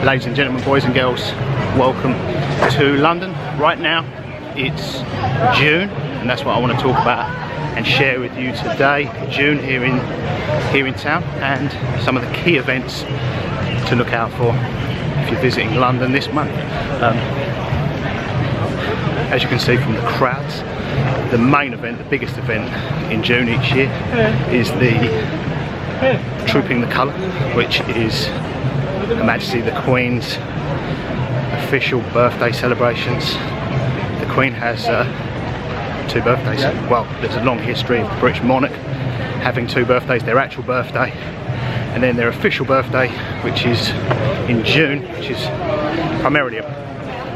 Ladies and gentlemen, boys and girls, welcome to London. Right now it's June, and that's what I want to talk about and share with you today. June here in town, and some of the key events to look out for if you're visiting London this month. As you can see from the crowds, the main event, the biggest event in June each year is the Trooping the Colour, which is Her Majesty the Queen's official birthday celebrations. The Queen has two birthdays. Well, there's a long history of the British monarch having two birthdays, their actual birthday and then their official birthday, which is in June, which is primarily a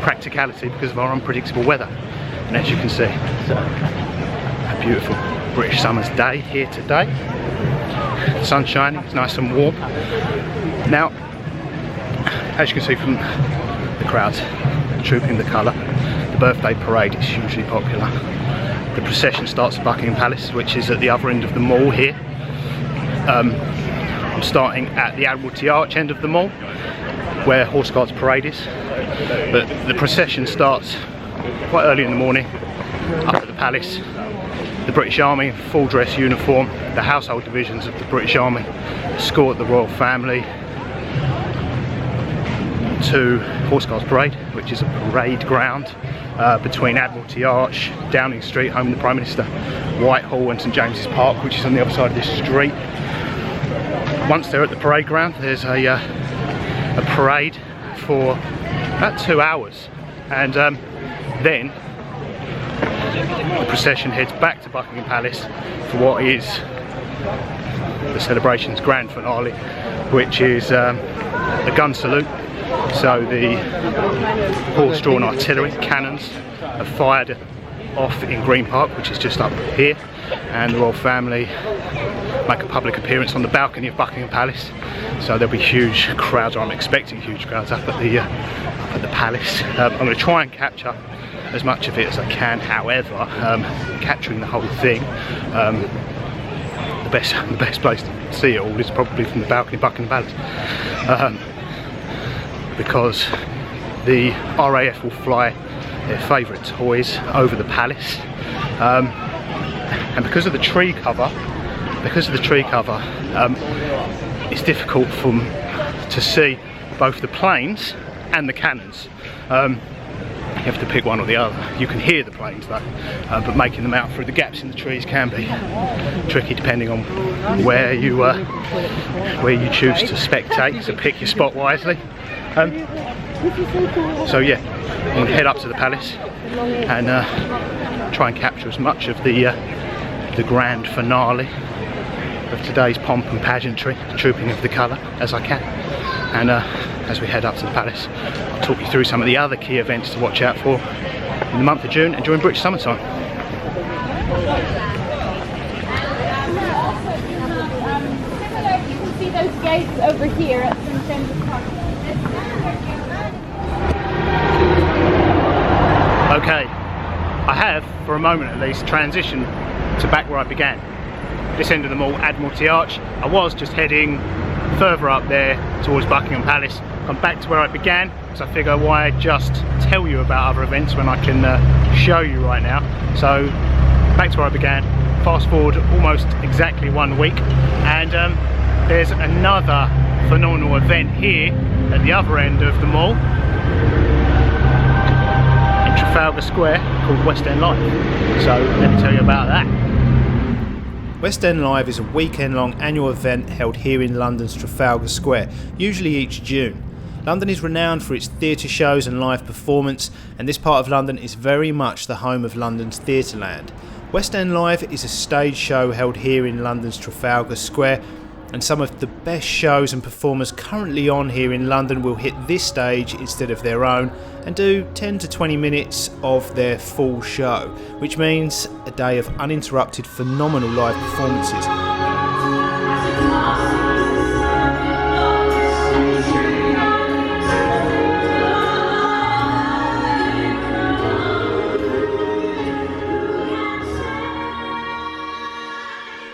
practicality because of our unpredictable weather. And as you can see, it's a beautiful British summer's day here today. The sun's shining, it's nice and warm. Now, as you can see from the crowds trooping the colour, the birthday parade is hugely popular. The procession starts at Buckingham Palace, which is at the other end of the mall here. I'm starting at the Admiralty Arch end of the mall, where Horse Guards Parade is. But the procession starts quite early in the morning, up at the Palace. The British Army, full dress uniform, the household divisions of the British Army escort the royal family to Horse Guards Parade, which is a parade ground between Admiralty Arch, Downing Street, home of the Prime Minister, Whitehall and St James's Park, which is on the other side of this street. Once they're at the parade ground, there's a parade for about 2 hours, and then the procession heads back to Buckingham Palace for what is the celebration's grand finale, which is a gun salute. So the horse-drawn artillery cannons are fired off in Green Park, which is just up here, and the royal family make a public appearance on the balcony of Buckingham Palace. So there'll be huge crowds, or I'm expecting huge crowds up at the palace. I'm going to try and capture as much of it as I can. However, capturing the whole thing, the best place to see it all is probably from the balcony of Buckingham Palace, because the RAF will fly their favourite toys over the palace, and because of the tree cover, it's difficult to see both the planes and the cannons. You have to pick one or the other. You can hear the planes though, but making them out through the gaps in the trees can be tricky depending on where you choose to spectate, so pick your spot wisely. So yeah, I'm going to head up to the palace and try and capture as much of the grand finale of today's pomp and pageantry, the trooping of the colour, as I can. And as we head up to the palace, I'll talk you through some of the other key events to watch out for in the month of June and during British summertime. You can see those gates over here at St James's Park. Okay, I have, for a moment at least, transitioned to back where I began. This end of the mall, Admiralty Arch. I was just heading further up there towards Buckingham Palace. I'm back to where I began, so I figure why just tell you about other events when I can show you right now. So back to where I began, fast forward almost exactly 1 week, and there's another phenomenal event here at the other end of the mall in Trafalgar Square called West End Live. So let me tell you about that. West End Live is a weekend-long annual event held here in London's Trafalgar Square, usually each June. London is renowned for its theatre shows and live performance, and this part of London is very much the home of London's Theatreland. West End Live is a stage show held here in London's Trafalgar Square, and some of the best shows and performers currently on here in London will hit this stage instead of their own and do 10 to 20 minutes of their full show, which means a day of uninterrupted phenomenal live performances.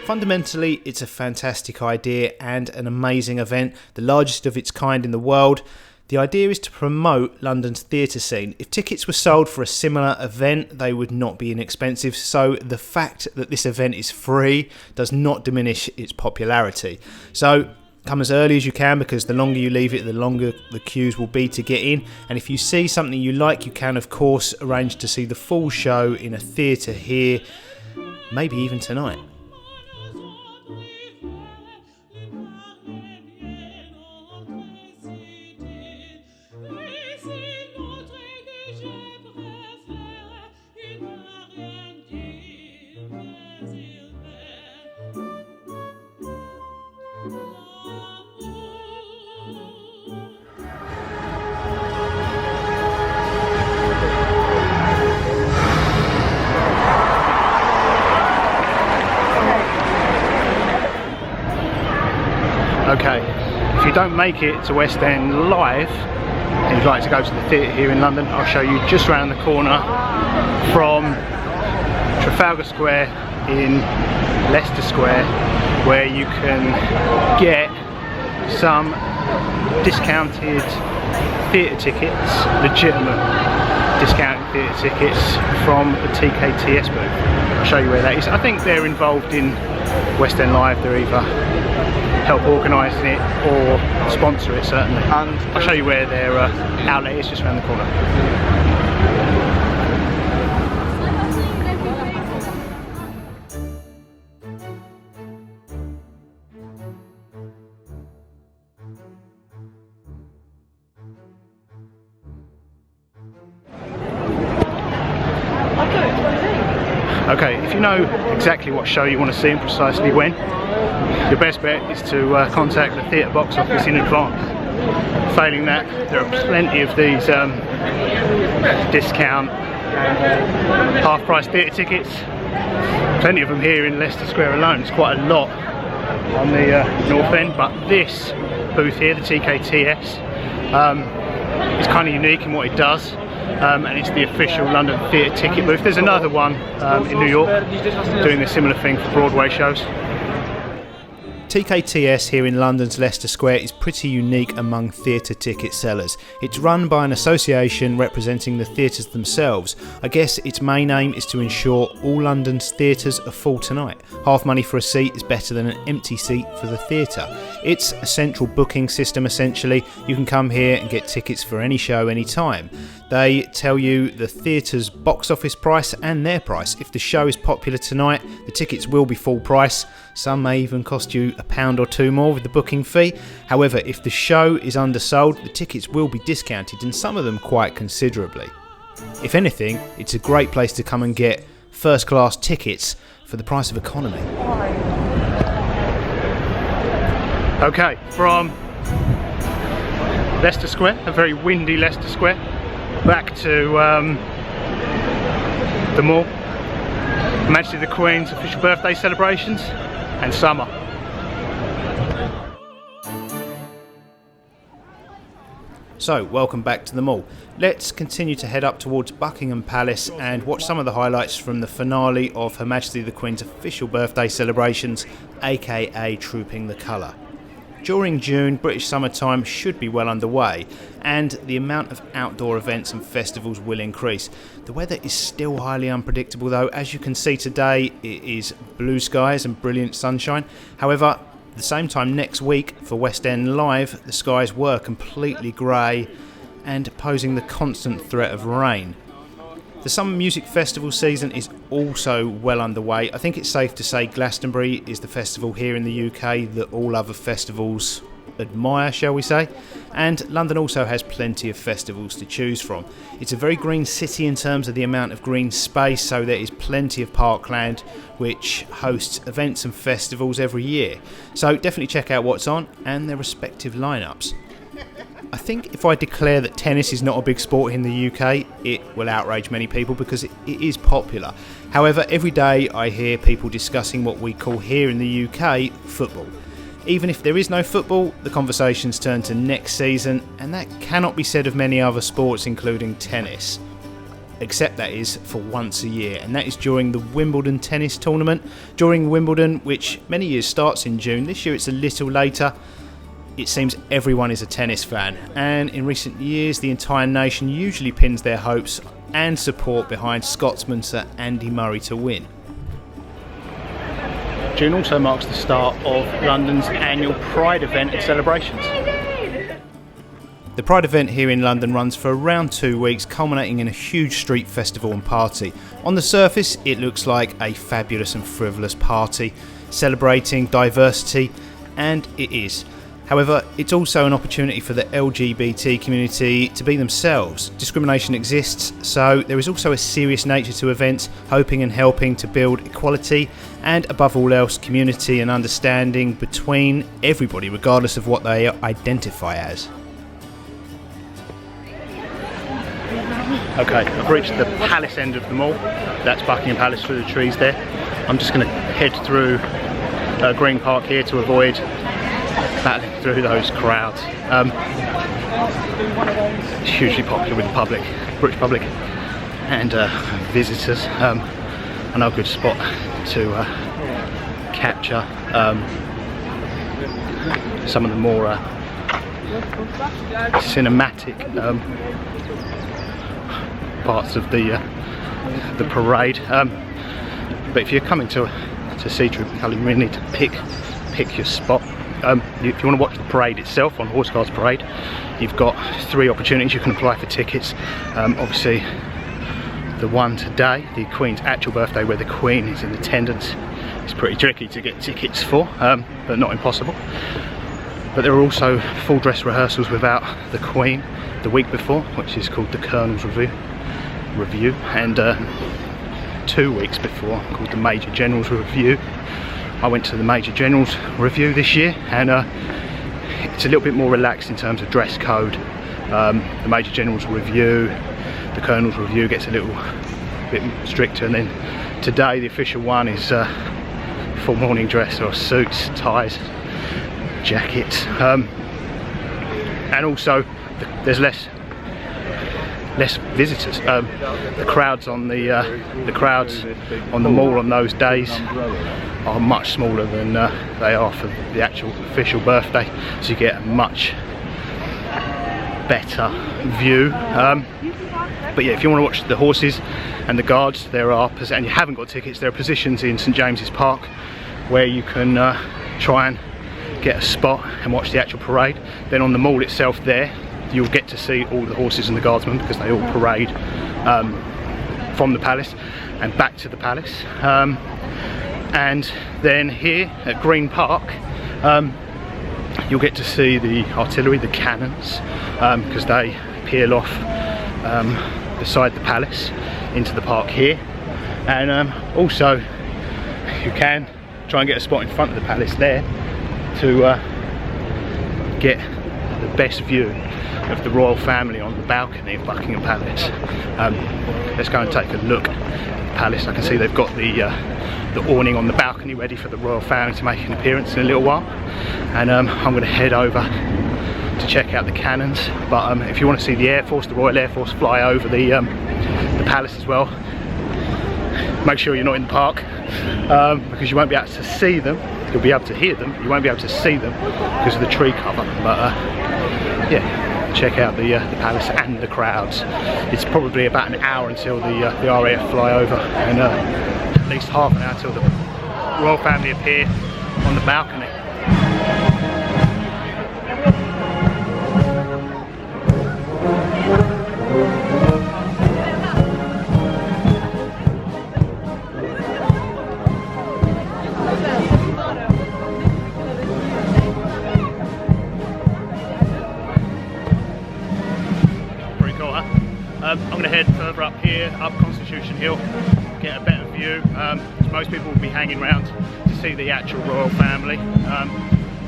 Fundamentally, it's a fantastic idea and an amazing event, the largest of its kind in the world. The idea is to promote London's theatre scene. If tickets were sold for a similar event, they would not be inexpensive, so the fact that this event is free does not diminish its popularity. So come as early as you can, because the longer you leave it, the longer the queues will be to get in. And if you see something you like, you can of course arrange to see the full show in a theatre here, maybe even tonight. Okay, if you don't make it to West End live and you'd like to go to the theatre here in London, I'll show you just around the corner from Trafalgar Square in Leicester Square, where you can get some discounted theatre tickets, legitimate discounted theatre tickets from the TKTS booth. I'll show you where that is. I think they're involved in West End Live. They're either help organising it or sponsor it, certainly. And I'll show you where their outlet is, just around the corner. Okay, if you know exactly what show you want to see and precisely when, your best bet is to contact the theatre box office in advance. Failing that, there are plenty of these discount half-price theatre tickets. Plenty of them here in Leicester Square alone. It's quite a lot on the north end, but this booth here, the TKTS, is kind of unique in what it does. And it's the official London theatre ticket booth. There's another one in New York doing a similar thing for Broadway shows. TKTS here in London's Leicester Square is pretty unique among theatre ticket sellers. It's run by an association representing the theatres themselves. I guess its main aim is to ensure all London's theatres are full tonight. Half money for a seat is better than an empty seat for the theatre. It's a central booking system essentially. You can come here and get tickets for any show anytime. They tell you the theatre's box office price and their price. If the show is popular tonight, the tickets will be full price. Some may even cost you £1 or £2 more with the booking fee. However, if the show is undersold, the tickets will be discounted, and some of them quite considerably. If anything, it's a great place to come and get first class tickets for the price of economy. Okay, from Leicester Square, a very windy Leicester Square, back to the Mall, Majesty the Queen's official birthday celebrations and summer. So, welcome back to the Mall. Let's continue to head up towards Buckingham Palace and watch some of the highlights from the finale of Her Majesty the Queen's official birthday celebrations, aka Trooping the Colour. During June, British summertime should be well underway, and the amount of outdoor events and festivals will increase. The weather is still highly unpredictable though. As you can see today, it is blue skies and brilliant sunshine. However, at the same time next week for West End Live, the skies were completely grey and posing the constant threat of rain. The Summer Music Festival season is also well underway. I think it's safe to say Glastonbury is the festival here in the UK that all other festivals admire, shall we say. And London also has plenty of festivals to choose from. It's a very green city in terms of the amount of green space, so there is plenty of parkland which hosts events and festivals every year. So definitely check out what's on and their respective lineups. I think if I declare that tennis is not a big sport in the UK, it will outrage many people because it is popular. However, every day I hear people discussing what we call here in the UK football. Even if there is no football, the conversations turn to next season, and that cannot be said of many other sports including tennis. Except that is for once a year, and that is during the Wimbledon tennis tournament. During Wimbledon, which many years starts in June, this year it's a little later. it seems everyone is a tennis fan, and in recent years the entire nation usually pins their hopes and support behind Scotsman Sir Andy Murray to win. June also marks the start of London's annual Pride event and celebrations. The Pride event here in London runs for around 2 weeks, culminating in a huge street festival and party. On the surface, it looks like a fabulous and frivolous party, celebrating diversity, and it is. However, it's also an opportunity for the LGBT community to be themselves. Discrimination exists, so there is also a serious nature to events, hoping and helping to build equality and, above all else, community and understanding between everybody, regardless of what they identify as. Okay, I've reached the palace end of the mall. That's Buckingham Palace through the trees there. I'm just going to head through Green Park here to avoid battling through those crowds. It's hugely popular with the public, British public, and visitors. I know a good spot to capture some of the more cinematic parts of the parade. But if you're coming to see Troop Colour, you really need to pick your spot. If you want to watch the parade itself on Horse Guards Parade, you've got 3 opportunities. You can apply for tickets. Obviously, the one today, the Queen's actual birthday, where the Queen is in attendance, is pretty tricky to get tickets for, but not impossible. But there are also full dress rehearsals without the Queen the week before, which is called the Colonel's Review, and 2 weeks before, called the Major General's Review. I went to the Major General's Review this year, and it's a little bit more relaxed in terms of dress code. The Major General's Review, the Colonel's Review gets a little bit stricter, and then today the official one is full morning dress, or suits, ties, jackets, and also there's less visitors. The crowds on the mall on those days are much smaller than they are for the actual official birthday, so you get a much better view. But yeah, if you want to watch the horses and the guards, and you haven't got tickets, there are positions in St James's Park where you can try and get a spot and watch the actual parade. Then on the mall itself there, you'll get to see all the horses and the guardsmen, because they all parade from the palace and back to the palace. And then here at Green Park, you'll get to see the artillery, the cannons, because they peel off beside the palace into the park here. And also you can try and get a spot in front of the palace there to get the best view of the royal family on the balcony of Buckingham Palace. Let's go and take a look at the palace. I can see they've got the awning on the balcony ready for the royal family to make an appearance in a little while, and I'm going to head over to check out the cannons. But if you want to see the Air Force, the Royal Air Force, fly over the palace as well, make sure you're not in the park, because you won't be able to see them. You'll be able to hear them, you won't be able to see them because of the tree cover. But yeah, check out the palace and the crowds. It's probably about an hour until the RAF fly over, and at least half an hour until the royal family appear on the balcony. I'm going to head further up here, up Constitution Hill, get a better view. Most people will be hanging around to see the actual royal family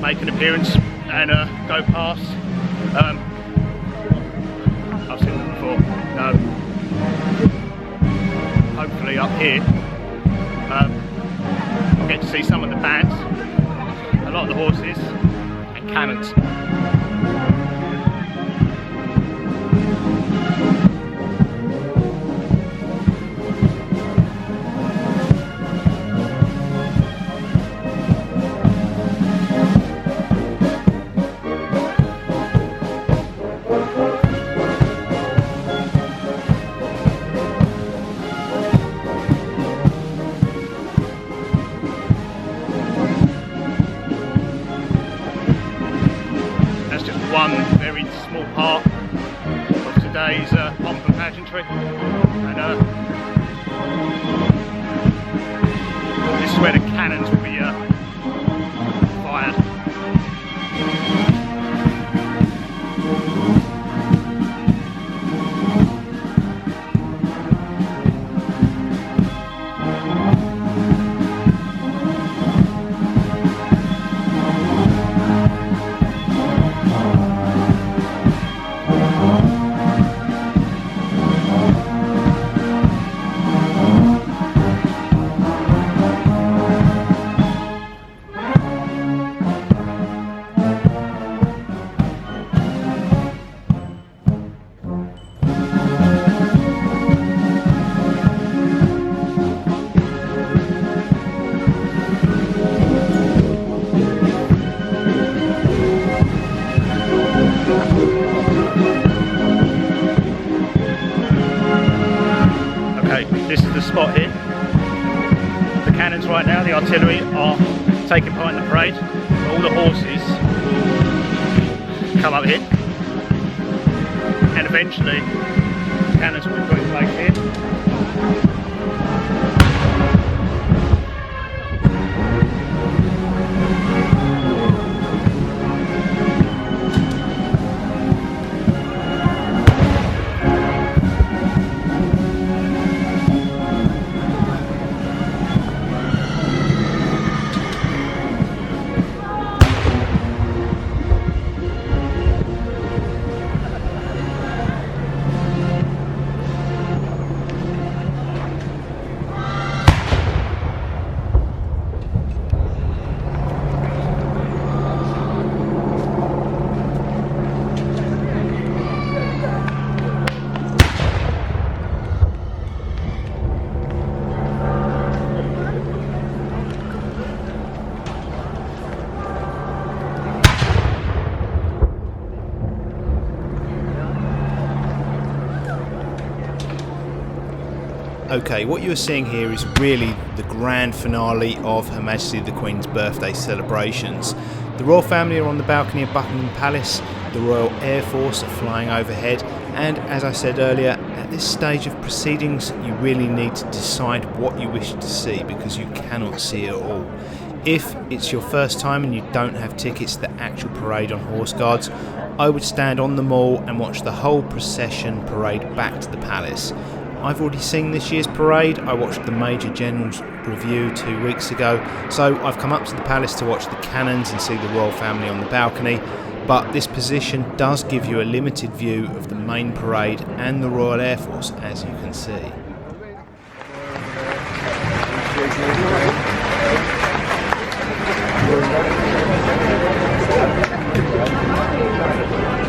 make an appearance and go past. I've seen them before. Hopefully up here I'll get to see some of the bands, a lot of the horses and cannons. one very small part of today's pomp and pageantry, and this is where the cannons will be fired. This is the spot here. The cannons right now, the artillery, are taking part in the parade. All the horses come up here, and eventually the cannons will be put in place here. Okay, what you're seeing here is really the grand finale of Her Majesty the Queen's birthday celebrations. The royal family are on the balcony of Buckingham Palace, the Royal Air Force are flying overhead, and as I said earlier, at this stage of proceedings you really need to decide what you wish to see because you cannot see it all. If it's your first time and you don't have tickets to the actual parade on Horse Guards, I would stand on the mall and watch the whole procession parade back to the palace. I've already seen this year's parade. I watched the Major General's review 2 weeks ago, so I've come up to the palace to watch the cannons and see the royal family on the balcony, but this position does give you a limited view of the main parade and the Royal Air Force, as you can see. I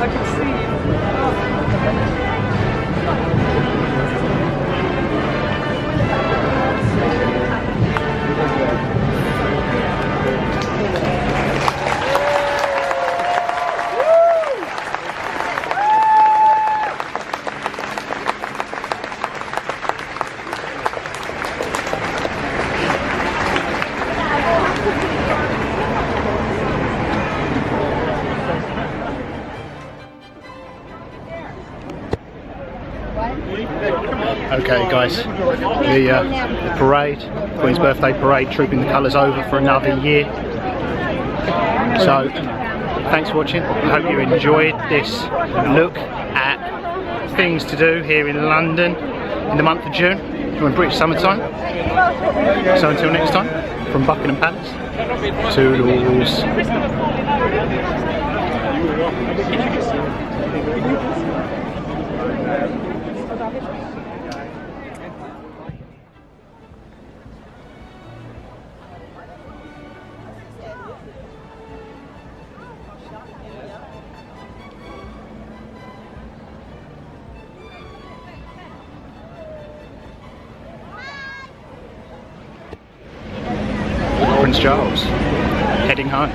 can see you. Okay guys, the parade, Queen's birthday parade, trooping the colours over for another year. So, thanks for watching. I hope you enjoyed this look at things to do here in London in the month of June, during British summertime. So until next time, from Buckingham Palace, toodles. Prince Charles, heading home.